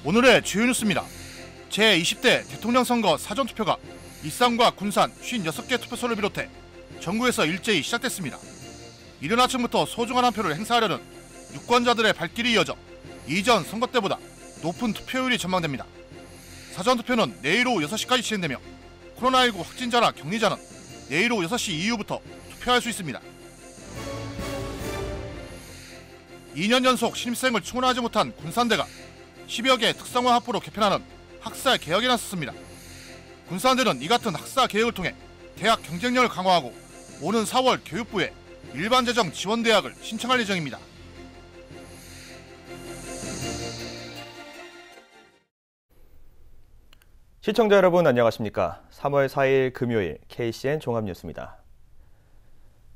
오늘의 주요 뉴스입니다. 제20대 대통령 선거 사전투표가 익산과 군산 56개 투표소를 비롯해 전국에서 일제히 시작됐습니다. 이른 아침부터 소중한 한 표를 행사하려는 유권자들의 발길이 이어져 이전 선거 때보다 높은 투표율이 전망됩니다. 사전투표는 내일 오후 6시까지 진행되며 코로나19 확진자나 격리자는 내일 오후 6시 이후부터 투표할 수 있습니다. 2년 연속 신입생을 충원하지 못한 군산대가 10여 개 특성화 학부로 개편하는 학사 개혁에 나섰습니다. 군산대는 이 같은 학사 개혁을 통해 대학 경쟁력을 강화하고 오는 4월 교육부에 일반재정 지원대학을 신청할 예정입니다. 시청자 여러분 안녕하십니까? 3월 4일 금요일 KCN 종합뉴스입니다.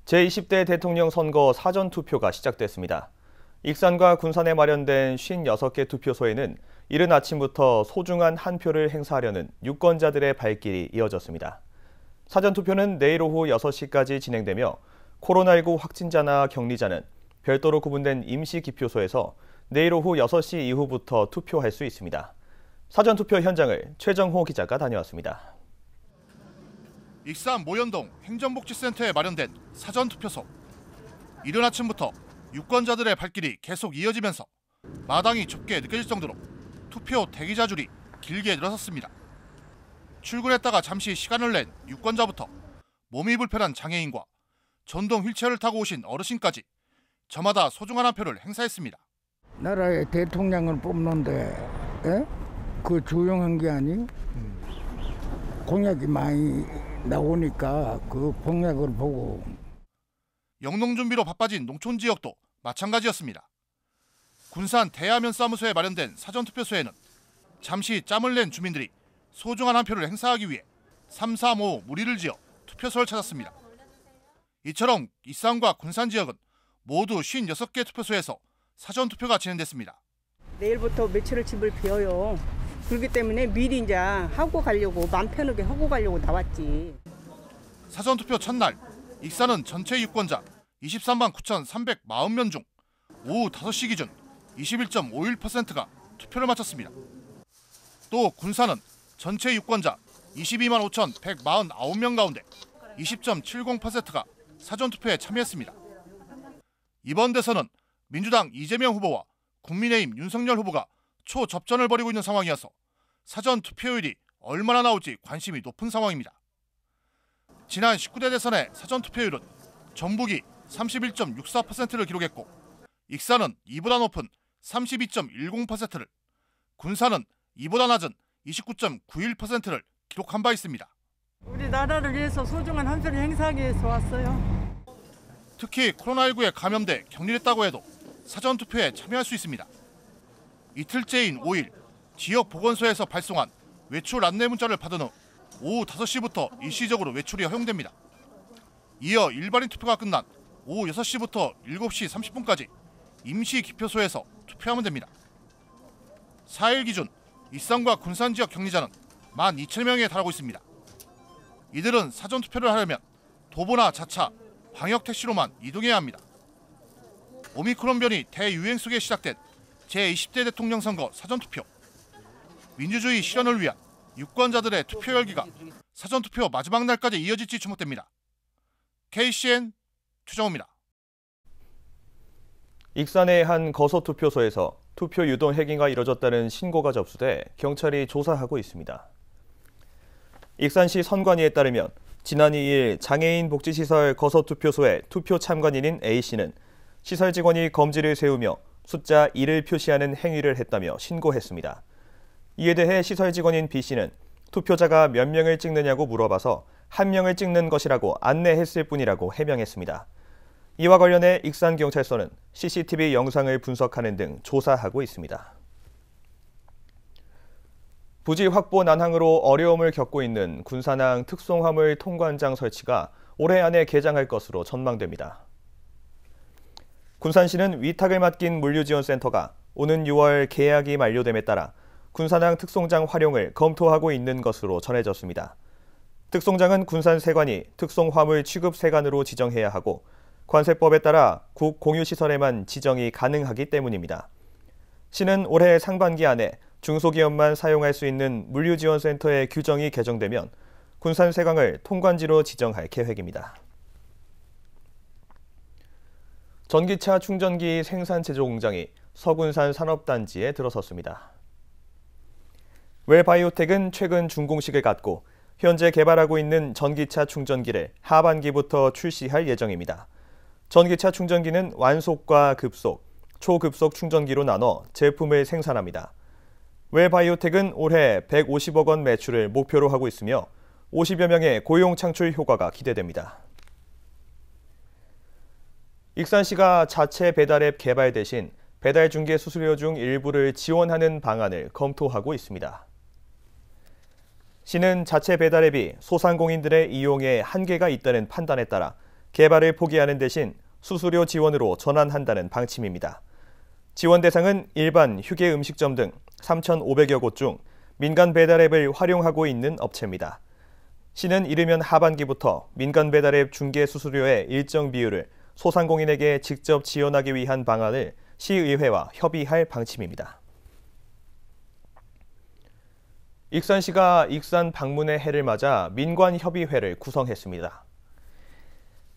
제20대 대통령 선거 사전투표가 시작됐습니다. 익산과 군산에 마련된 56개 투표소에는 이른 아침부터 소중한 한 표를 행사하려는 유권자들의 발길이 이어졌습니다. 사전투표는 내일 오후 6시까지 진행되며 코로나19 확진자나 격리자는 별도로 구분된 임시기표소에서 내일 오후 6시 이후부터 투표할 수 있습니다. 사전투표 현장을 최정호 기자가 다녀왔습니다. 익산 모현동 행정복지센터에 마련된 사전투표소. 이른 아침부터 유권자들의 발길이 계속 이어지면서 마당이 좁게 느껴질 정도로 투표 대기자 줄이 길게 늘어섰습니다. 출근했다가 잠시 시간을 낸 유권자부터 몸이 불편한 장애인과 전동 휠체어를 타고 오신 어르신까지 저마다 소중한 한 표를 행사했습니다. 나라의 대통령을 뽑는데 그 조용한 게 아니? 공약이 많이 나오니까 그 공약을 보고. 영농 준비로 바빠진 농촌 지역도 마찬가지였습니다. 군산 대야면사무소에 마련된 사전투표소에는 잠시 짬을 낸 주민들이 소중한 한 표를 행사하기 위해 335 무리를 지어 투표소를 찾았습니다. 이처럼 익산과 군산 지역은 모두 56개 투표소에서 사전투표가 진행됐습니다. 내일부터 며칠을 집을 비워요. 그렇기 때문에 미리 이제 하고 가려고 맘 편하게 하고 가려고 나왔지. 사전투표 첫날 익산은 전체 유권자 23만 9,340명 중 오후 5시 기준 21.51%가 투표를 마쳤습니다. 또 군산은 전체 유권자 22만 5,149명 가운데 20.70%가 사전투표에 참여했습니다. 이번 대선은 민주당 이재명 후보와 국민의힘 윤석열 후보가 초접전을 벌이고 있는 상황이어서 사전투표율이 얼마나 나올지 관심이 높은 상황입니다. 지난 19대 대선의 사전투표율은 전북이 31.64%를 기록했고 익산은 이보다 높은 32.10%를, 군산은 이보다 낮은 29.91%를 기록한 바 있습니다. 우리 나라를 위해서 소중한 한 표를 행사하기 위해서 왔어요. 특히 코로나19에 감염돼 격리됐다고 해도 사전투표에 참여할 수 있습니다. 이틀째인 5일 지역 보건소에서 발송한 외출 안내 문자를 받은 후 오후 5시부터 일시적으로 외출이 허용됩니다. 이어 일반인 투표가 끝난 오후 6시부터 7시 30분까지 임시 기표소에서 투표하면 됩니다. 4일 기준 익산과 군산 지역 격리자는 12,000명에 달하고 있습니다. 이들은 사전투표를 하려면 도보나 자차, 광역택시로만 이동해야 합니다. 오미크론 변이 대유행 속에 시작된 제20대 대통령 선거 사전투표. 민주주의 실현을 위한 유권자들의 투표 열기가 사전투표 마지막 날까지 이어질지 주목됩니다. KCN 최정호입니다. 익산의 한 거소투표소에서 투표 유동 해기가 이뤄졌다는 신고가 접수돼 경찰이 조사하고 있습니다. 익산시 선관위에 따르면 지난 2일 장애인 복지시설 거소투표소의 투표 참관인인 A씨는 시설 직원이 검지를 세우며 숫자 1을 표시하는 행위를 했다며 신고했습니다. 이에 대해 시설 직원인 B씨는 투표자가 몇 명을 찍느냐고 물어봐서 한 명을 찍는 것이라고 안내했을 뿐이라고 해명했습니다. 이와 관련해 익산경찰서는 CCTV 영상을 분석하는 등 조사하고 있습니다. 부지 확보 난항으로 어려움을 겪고 있는 군산항 특송화물 통관장 설치가 올해 안에 개장할 것으로 전망됩니다. 군산시는 위탁을 맡긴 물류지원센터가 오는 6월 계약이 만료됨에 따라 군산항 특송장 활용을 검토하고 있는 것으로 전해졌습니다. 특송장은 군산 세관이 특송화물 취급 세관으로 지정해야 하고 관세법에 따라 국 공유시설에만 지정이 가능하기 때문입니다. 시는 올해 상반기 안에 중소기업만 사용할 수 있는 물류지원센터의 규정이 개정되면 군산 세강을 통관지로 지정할 계획입니다. 전기차 충전기 생산 제조 공장이 서군산 산업단지에 들어섰습니다. 웰바이오텍은 최근 준공식을 갖고 현재 개발하고 있는 전기차 충전기를 하반기부터 출시할 예정입니다. 전기차 충전기는 완속과 급속, 초급속 충전기로 나눠 제품을 생산합니다. 웰바이오텍은 올해 150억 원 매출을 목표로 하고 있으며 50여 명의 고용 창출 효과가 기대됩니다. 익산시가 자체 배달앱 개발 대신 배달 중개 수수료 중 일부를 지원하는 방안을 검토하고 있습니다. 시는 자체 배달앱이 소상공인들의 이용에 한계가 있다는 판단에 따라 개발을 포기하는 대신 수수료 지원으로 전환한다는 방침입니다. 지원 대상은 일반 휴게 음식점 등 3,500여 곳 중 민간 배달앱을 활용하고 있는 업체입니다. 시는 이르면 하반기부터 민간 배달앱 중개 수수료의 일정 비율을 소상공인에게 직접 지원하기 위한 방안을 시의회와 협의할 방침입니다. 익산시가 익산 방문의 해를 맞아 민관협의회를 구성했습니다.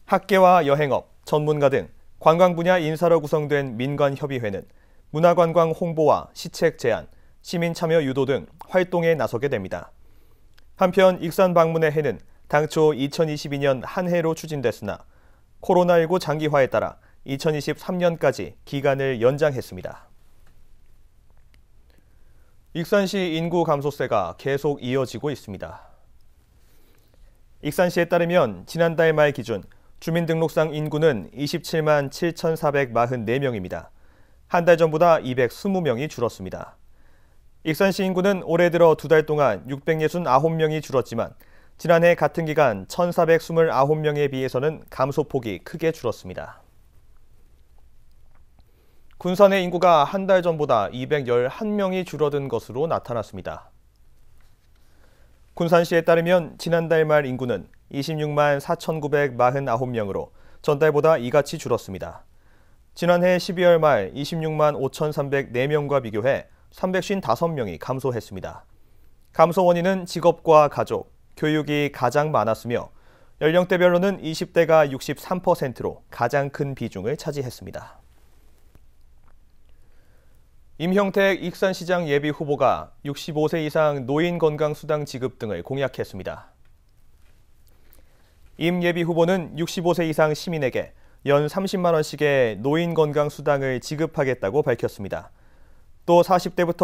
학계와 여행업, 전문가 등 관광 분야 인사로 구성된 민관협의회는 문화관광 홍보와 시책 제안, 시민 참여 유도 등 활동에 나서게 됩니다. 한편 익산 방문의 해는 당초 2022년 한 해로 추진됐으나 코로나19 장기화에 따라 2023년까지 기간을 연장했습니다. 익산시 인구 감소세가 계속 이어지고 있습니다. 익산시에 따르면 지난달 말 기준 주민등록상 인구는 27만 7,444명입니다. 한 달 전보다 220명이 줄었습니다. 익산시 인구는 올해 들어 2달 동안 669명이 줄었지만 지난해 같은 기간 1,429명에 비해서는 감소폭이 크게 줄었습니다. 군산의 인구가 한 달 전보다 211명이 줄어든 것으로 나타났습니다. 군산시에 따르면 지난달 말 인구는 26만 4,949명으로 전달보다 이같이 줄었습니다. 지난해 12월 말 26만 5,304명과 비교해 355명이 감소했습니다. 감소 원인은 직업과 가족, 교육이 가장 많았으며 연령대별로는 20대가 63%로 가장 큰 비중을 차지했습니다. 임형택 익산시장 예비후보가 65세 이상 노인건강수당 지급 등을 공약했습니다. 임 예비후보는 65세 이상 시민에게 연 30만 원씩의 노인건강수당을 지급하겠다고 밝혔습니다. 또 40대부터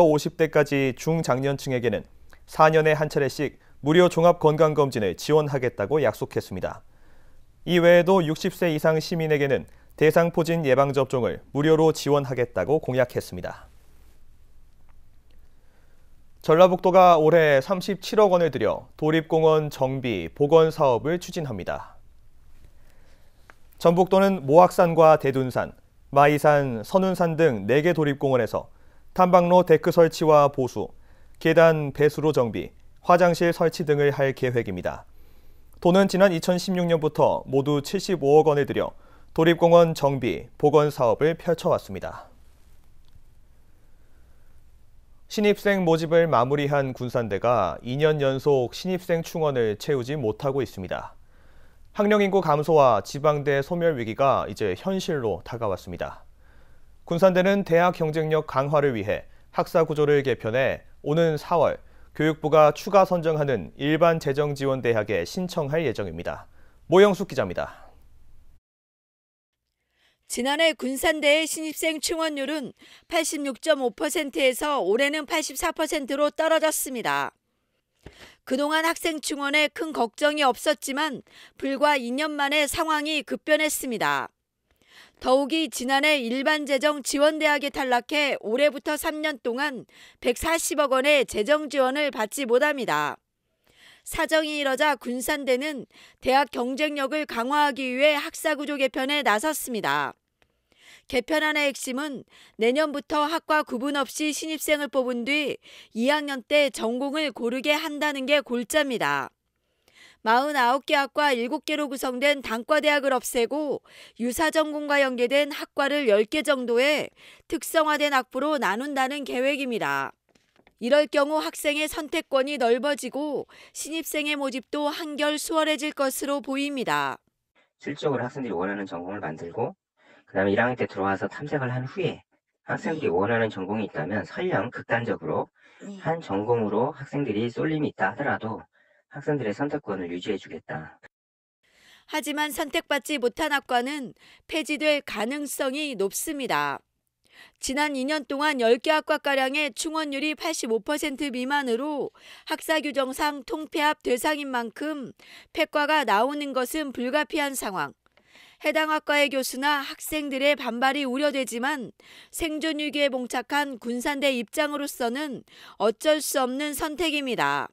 50대까지 중장년층에게는 4년에 한 차례씩 무료 종합건강검진을 지원하겠다고 약속했습니다. 이 외에도 60세 이상 시민에게는 대상포진 예방접종을 무료로 지원하겠다고 공약했습니다. 전라북도가 올해 37억 원을 들여 도립공원 정비, 복원 사업을 추진합니다. 전북도는 모악산과 대둔산, 마이산, 선운산 등 4개 도립공원에서 탐방로 데크 설치와 보수, 계단 배수로 정비, 화장실 설치 등을 할 계획입니다. 도는 지난 2016년부터 모두 75억 원을 들여 도립공원 정비, 복원 사업을 펼쳐왔습니다. 신입생 모집을 마무리한 군산대가 2년 연속 신입생 충원을 채우지 못하고 있습니다. 학령인구 감소와 지방대 소멸 위기가 이제 현실로 다가왔습니다. 군산대는 대학 경쟁력 강화를 위해 학사 구조를 개편해 오는 4월 교육부가 추가 선정하는 일반 재정 지원 대학에 신청할 예정입니다. 모영숙 기자입니다. 지난해 군산대의 신입생 충원율은 86.5%에서 올해는 84%로 떨어졌습니다. 그동안 학생 충원에 큰 걱정이 없었지만 불과 2년 만에 상황이 급변했습니다. 더욱이 지난해 일반재정 지원대학에 탈락해 올해부터 3년 동안 140억 원의 재정 지원을 받지 못합니다. 사정이 이러자 군산대는 대학 경쟁력을 강화하기 위해 학사구조 개편에 나섰습니다. 개편안의 핵심은 내년부터 학과 구분 없이 신입생을 뽑은 뒤 2학년 때 전공을 고르게 한다는 게 골자입니다. 49개 학과 7개로 구성된 단과대학을 없애고 유사전공과 연계된 학과를 10개 정도의 특성화된 학부로 나눈다는 계획입니다. 이럴 경우 학생의 선택권이 넓어지고 신입생의 모집도 한결 수월해질 것으로 보입니다. 실질적으로 학생들이 원하는 전공을 만들고 그다음에 1학년 때 들어와서 탐색을 한 후에 학생들이 원하는 전공이 있다면 설령 극단적으로 한 전공으로 학생들이 쏠림이 있다 하더라도 학생들의 선택권을 유지해 주겠다. 하지만 선택받지 못한 학과는 폐지될 가능성이 높습니다. 지난 2년 동안 10개 학과가량의 충원율이 85% 미만으로 학사 규정상 통폐합 대상인 만큼 폐과가 나오는 것은 불가피한 상황. 해당 학과의 교수나 학생들의 반발이 우려되지만 생존 위기에 봉착한 군산대 입장으로서는 어쩔 수 없는 선택입니다.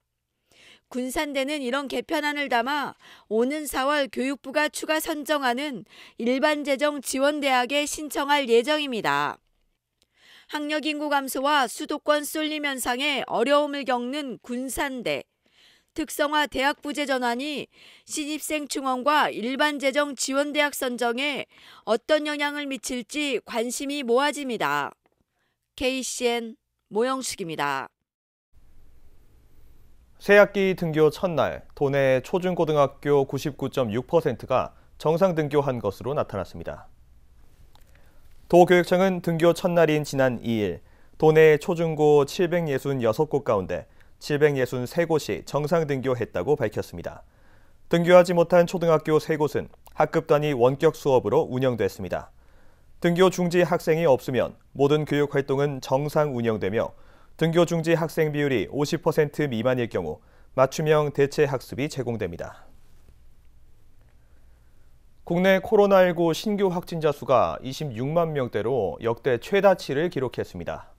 군산대는 이런 개편안을 담아 오는 4월 교육부가 추가 선정하는 일반재정 지원대학에 신청할 예정입니다. 학력 인구 감소와 수도권 쏠림 현상에 어려움을 겪는 군산대. 특성화 대학 부재 전환이 신입생 충원과 일반재정 지원대학 선정에 어떤 영향을 미칠지 관심이 모아집니다. KCN 모영숙입니다. 새학기 등교 첫날 도내 초중고등학교 99.6%가 정상 등교한 것으로 나타났습니다. 도교육청은 등교 첫날인 지난 2일 도내 초중고 766곳 가운데 763곳이 정상 등교했다고 밝혔습니다. 등교하지 못한 초등학교 3곳은 학급 단위 원격 수업으로 운영됐습니다. 등교 중지 학생이 없으면 모든 교육 활동은 정상 운영되며 등교 중지 학생 비율이 50% 미만일 경우 맞춤형 대체 학습이 제공됩니다. 국내 코로나19 신규 확진자 수가 26만 명대로 역대 최다치를 기록했습니다.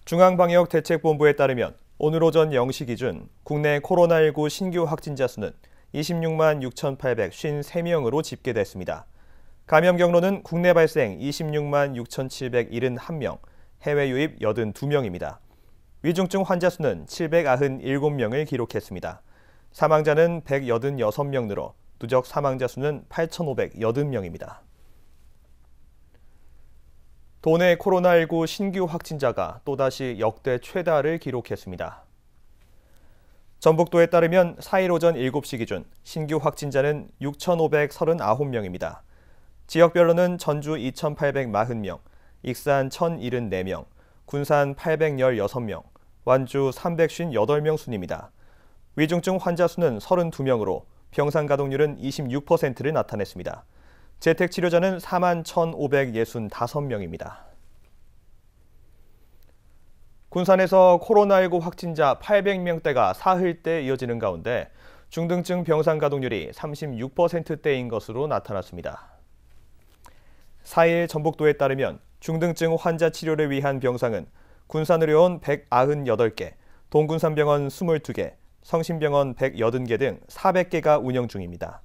중앙방역대책본부에 따르면 오늘 오전 0시 기준 국내 코로나19 신규 확진자 수는 26만 6,853명으로 집계됐습니다. 감염 경로는 국내 발생 26만 6,771명, 해외 유입 82명입니다. 위중증 환자 수는 797명을 기록했습니다. 사망자는 186명 늘어 누적 사망자 수는 8,580명입니다. 도내 코로나19 신규 확진자가 또다시 역대 최다를 기록했습니다. 전북도에 따르면 4일 오전 7시 기준 신규 확진자는 6,539명입니다. 지역별로는 전주 2,840명, 익산 1,074명, 군산 816명, 완주 358명 순입니다. 위중증 환자 수는 32명으로 병상 가동률은 26%를 나타냈습니다. 재택치료자는 4만 1,565명입니다. 군산에서 코로나19 확진자 800명대가 사흘째 이어지는 가운데 중등증 병상 가동률이 36%대인 것으로 나타났습니다. 4일 전북도에 따르면 중등증 환자 치료를 위한 병상은 군산의료원 198개, 동군산병원 22개, 성심병원 180개 등 400개가 운영 중입니다.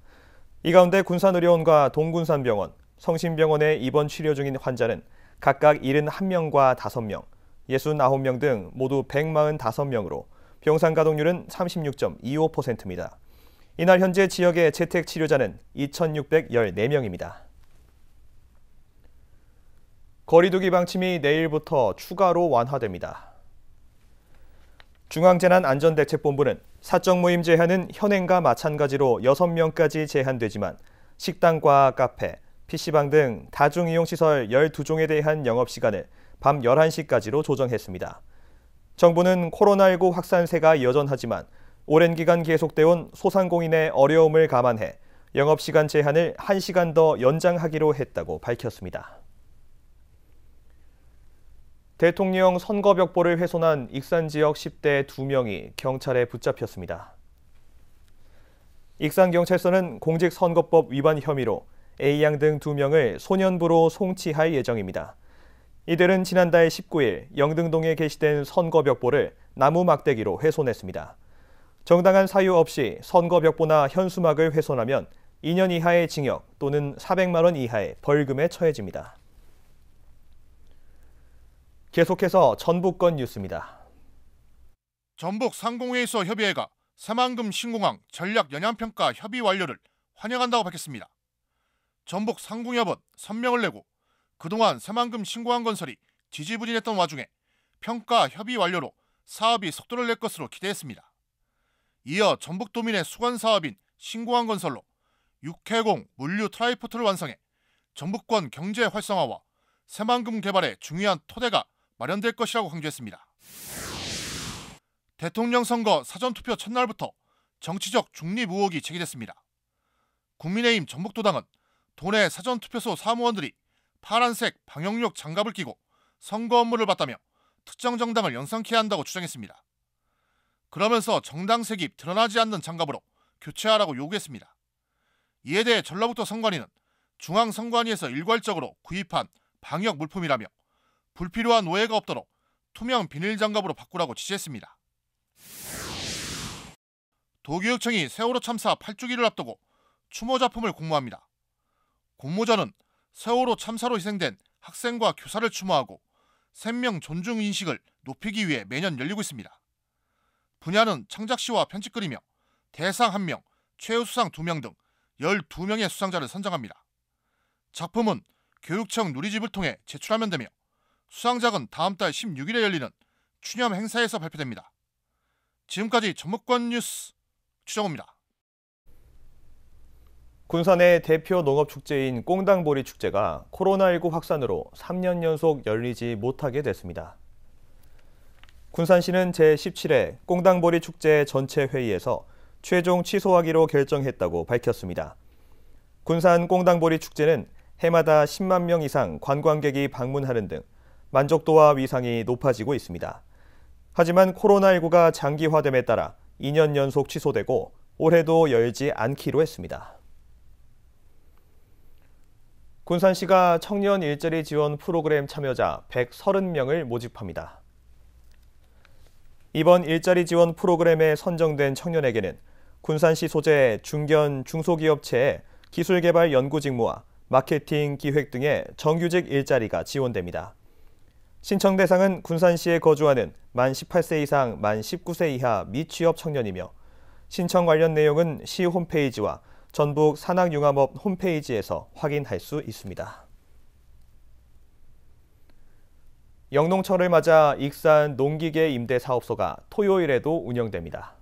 이 가운데 군산의료원과 동군산병원, 성심병원에 입원 치료 중인 환자는 각각 71명과 5명, 69명 등 모두 145명으로 병상 가동률은 36.25%입니다. 이날 현재 지역의 재택 치료자는 2,614명입니다. 거리두기 방침이 내일부터 추가로 완화됩니다. 중앙재난안전대책본부는 사적 모임 제한은 현행과 마찬가지로 6명까지 제한되지만 식당과 카페, PC방 등 다중이용시설 12종에 대한 영업시간을 밤 11시까지로 조정했습니다. 정부는 코로나19 확산세가 여전하지만 오랜 기간 계속돼온 소상공인의 어려움을 감안해 영업시간 제한을 1시간 더 연장하기로 했다고 밝혔습니다. 대통령 선거벽보를 훼손한 익산 지역 10대 2명이 경찰에 붙잡혔습니다. 익산경찰서는 공직선거법 위반 혐의로 A양 등 2명을 소년부로 송치할 예정입니다. 이들은 지난달 19일 영등동에 게시된 선거벽보를 나무 막대기로 훼손했습니다. 정당한 사유 없이 선거벽보나 현수막을 훼손하면 2년 이하의 징역 또는 400만 원 이하의 벌금에 처해집니다. 계속해서 전북권 뉴스입니다. 전북 상공회의소 협의회가 새만금 신공항 전략 영향평가 협의 완료를 환영한다고 밝혔습니다. 전북 상공협은 선명을 내고 그동안 새만금 신공항 건설이 지지부진했던 와중에 평가 협의 완료로 사업이 속도를 낼 것으로 기대했습니다. 이어 전북도민의 수건 사업인 신공항건설로 육해공 물류 트라이포트를 완성해 전북권 경제 활성화와 새만금 개발에 중요한 토대가 마련될 것이라고 강조했습니다. 대통령 선거 사전투표 첫날부터 정치적 중립 의혹이 제기됐습니다. 국민의힘 전북도당은 도내 사전투표소 사무원들이 파란색 방역용 장갑을 끼고 선거 업무를 봤다며 특정 정당을 연상케 한다고 주장했습니다. 그러면서 정당 색이 드러나지 않는 장갑으로 교체하라고 요구했습니다. 이에 대해 전라북도 선관위는 중앙선관위에서 일괄적으로 구입한 방역 물품이라며 불필요한 오해가 없도록 투명 비닐 장갑으로 바꾸라고 지시했습니다. 도교육청이 세월호 참사 8주기를 앞두고 추모 작품을 공모합니다. 공모전은 세월호 참사로 희생된 학생과 교사를 추모하고 생명 존중 인식을 높이기 위해 매년 열리고 있습니다. 분야는 창작시와 편집글이며 대상 1명, 최우수상 2명 등 12명의 수상자를 선정합니다. 작품은 교육청 누리집을 통해 제출하면 되며 수상작은 다음 달 16일에 열리는 추념 행사에서 발표됩니다. 지금까지 전북권 뉴스 추정호입니다. 군산의 대표 농업축제인 꽁당보리 축제가 코로나19 확산으로 3년 연속 열리지 못하게 됐습니다. 군산시는 제17회 꽁당보리 축제 전체 회의에서 최종 취소하기로 결정했다고 밝혔습니다. 군산 꽁당보리 축제는 해마다 10만 명 이상 관광객이 방문하는 등 만족도와 위상이 높아지고 있습니다. 하지만 코로나19가 장기화됨에 따라 2년 연속 취소되고 올해도 열지 않기로 했습니다. 군산시가 청년 일자리 지원 프로그램 참여자 130명을 모집합니다. 이번 일자리 지원 프로그램에 선정된 청년에게는 군산시 소재 중견 중소기업체의 기술개발 연구 직무와 마케팅 기획 등의 정규직 일자리가 지원됩니다. 신청 대상은 군산시에 거주하는 만 18세 이상 만 19세 이하 미취업 청년이며 신청 관련 내용은 시 홈페이지와 전북 산학융합업 홈페이지에서 확인할 수 있습니다. 영농철을 맞아 익산 농기계 임대사업소가 토요일에도 운영됩니다.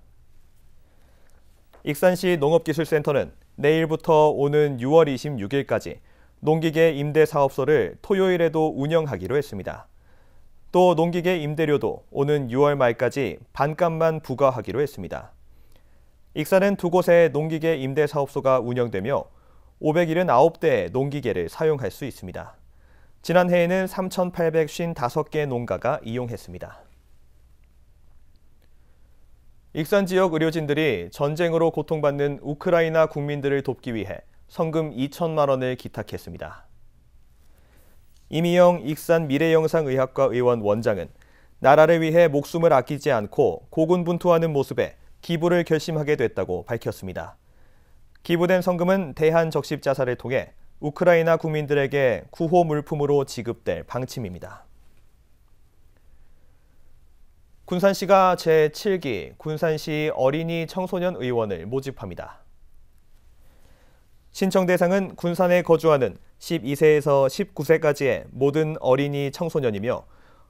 익산시 농업기술센터는 내일부터 오는 6월 26일까지 농기계 임대사업소를 토요일에도 운영하기로 했습니다. 또 농기계 임대료도 오는 6월 말까지 반값만 부과하기로 했습니다. 익산은 두 곳의 농기계 임대사업소가 운영되며 579대의 농기계를 사용할 수 있습니다. 지난해에는 3,855개 농가가 이용했습니다. 익산 지역 의료진들이 전쟁으로 고통받는 우크라이나 국민들을 돕기 위해 성금 2천만 원을 기탁했습니다. 이미영 익산 미래영상의학과 의원 원장은 나라를 위해 목숨을 아끼지 않고 고군분투하는 모습에 기부를 결심하게 됐다고 밝혔습니다. 기부된 성금은 대한적십자사를 통해 우크라이나 국민들에게 구호 물품으로 지급될 방침입니다. 군산시가 제7기 군산시 어린이 청소년 의원을 모집합니다. 신청 대상은 군산에 거주하는 12세에서 19세까지의 모든 어린이 청소년이며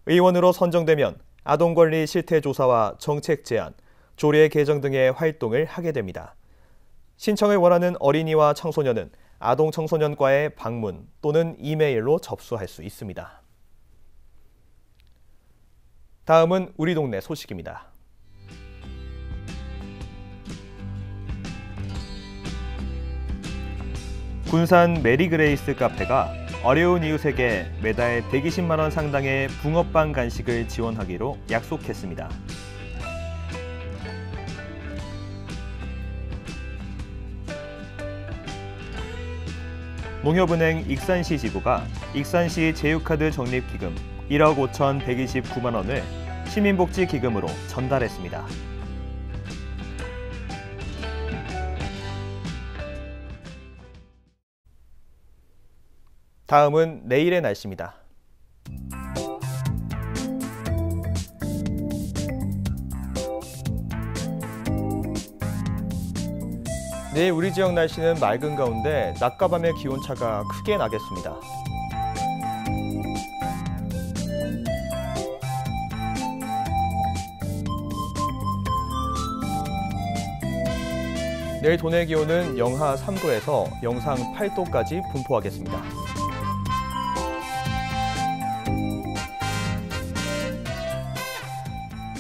의원으로 선정되면 아동권리 실태조사와 정책 제안, 조례 개정 등의 활동을 하게 됩니다. 신청을 원하는 어린이와 청소년은 아동청소년과의 방문 또는 이메일로 접수할 수 있습니다. 다음은 우리 동네 소식입니다. 군산 메리그레이스 카페가 어려운 이웃에게 매달 120만 원 상당의 붕어빵 간식을 지원하기로 약속했습니다. 농협은행 익산시 지부가 익산시 제휴카드 적립기금 1억 5,129만 원을 시민복지기금으로 전달했습니다. 다음은 내일의 날씨입니다. 내일 우리 지역 날씨는 맑은 가운데 낮과 밤의 기온차가 크게 나겠습니다. 내일 도내 기온은 영하 3도에서 영상 8도까지 분포하겠습니다.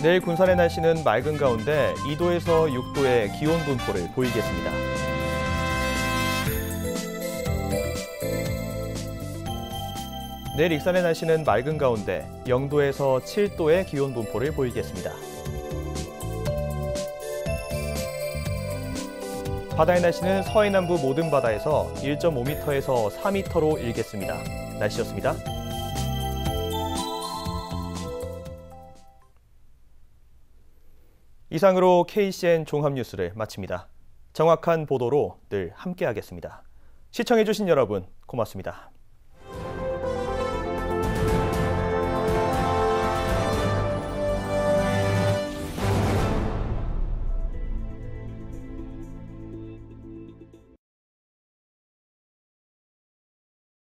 내일 군산의 날씨는 맑은 가운데 2도에서 6도의 기온 분포를 보이겠습니다. 내일 익산의 날씨는 맑은 가운데 0도에서 7도의 기온 분포를 보이겠습니다. 바다의 날씨는 서해 남부 모든 바다에서 1.5m에서 4m로 일겠습니다. 날씨였습니다. 이상으로 KCN 종합뉴스를 마칩니다. 정확한 보도로 늘 함께하겠습니다. 시청해주신 여러분 고맙습니다.